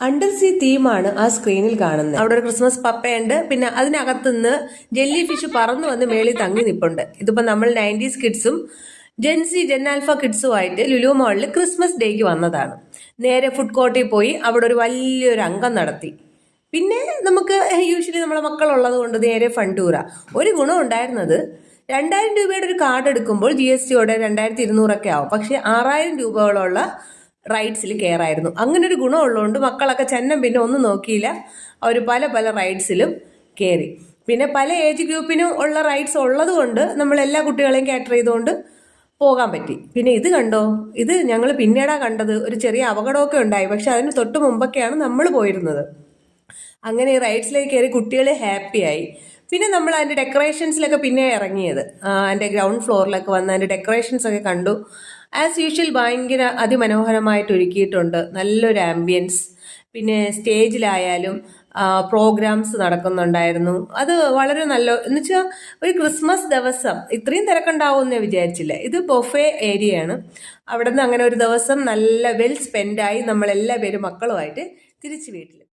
Under see തീമാണ് ആ സ്ക്രീനിൽ കാണുന്നത്. അവിടെ ഒരു ക്രിസ്മസ് പപ്പയുണ്ട്, പിന്നെ അതിനകത്തുനിന്ന് ജെല്ലി ഫിഷ് പറന്നു വന്ന് മേളിൽ തങ്ങി നിപ്പുണ്ട്. ഇതിപ്പോ നമ്മൾ 90s കിഡ്സും ജെൻ ആൽഫ കിഡ്സുമായിട്ട് ലുലു മോളിൽ ക്രിസ്മസ് ഡേക്ക് വന്നതാണ്. നേരെ ഫുഡ് കോർട്ടിൽ പോയി അവിടെ ഒരു വലിയൊരു അംഗം നടത്തി. പിന്നെ നമുക്ക് യൂഷ്വലി നമ്മളെ മക്കളുള്ളത് കൊണ്ട് നേരെ ഫൺ ടൂറാ. ഒരു ഗുണം ഉണ്ടായിരുന്നത് 2000 രൂപയുടെ ഒരു കാർഡ് എടുക്കുമ്പോൾ GST 2200 ആവും. പക്ഷെ 6000 രൂപയോളമുള്ള റൈഡ്സിൽ കയറായിരുന്നു. അങ്ങനെ ഒരു ഗുണമുള്ളതുകൊണ്ട് മക്കളൊക്കെ ചെന്നം പിന്നെ ഒന്നും നോക്കിയില്ല, അവർ പല പല റൈഡ്സിലും കയറി. പിന്നെ പല ഏജ് ഗ്രൂപ്പിനും ഉള്ള റൈഡ്സ് ഉള്ളത് കൊണ്ട് നമ്മൾ എല്ലാ കുട്ടികളെയും കാറ്റർ ചെയ്തുകൊണ്ട് പോകാൻ പറ്റി. പിന്നെ ഇത് കണ്ടോ, ഇത് ഞങ്ങൾ പിന്നീടാ കണ്ടത്. ഒരു ചെറിയ അപകടമൊക്കെ ഉണ്ടായി, പക്ഷെ അതിന് തൊട്ട് മുമ്പൊക്കെയാണ് നമ്മൾ പോയിരുന്നത്. അങ്ങനെ ഈ റൈഡ്സിലേക്ക് കയറി കുട്ടികൾ ഹാപ്പിയായി. പിന്നെ നമ്മൾ അതിൻ്റെ ഡെക്കറേഷൻസിലൊക്കെ പിന്നെ ഇറങ്ങിയത്, അതിൻ്റെ ഗ്രൗണ്ട് ഫ്ലോറിലൊക്കെ വന്ന് അതിൻ്റെ ഡെക്കറേഷൻസ് ഒക്കെ കണ്ടു. ആസ് യൂഷ്വൽ ഭയങ്കര അതിമനോഹരമായിട്ട് ഒരുക്കിയിട്ടുണ്ട്, നല്ലൊരു ആംബിയൻസ്. പിന്നെ സ്റ്റേജിലായാലും പ്രോഗ്രാംസ് നടക്കുന്നുണ്ടായിരുന്നു. അത് വളരെ നല്ല, എന്ന് വെച്ചാൽ ഒരു ക്രിസ്മസ് ദിവസം ഇത്രയും തിരക്കുണ്ടാവുമെന്ന് വിചാരിച്ചില്ല. ഇത് ബൊഫേ ഏരിയയാണ്. അവിടെ നിന്ന് അങ്ങനെ ഒരു ദിവസം നല്ല വെൽ സ്പെൻഡായി നമ്മളെല്ലാ പേരും മക്കളുമായിട്ട് തിരിച്ചു വീട്ടിൽ.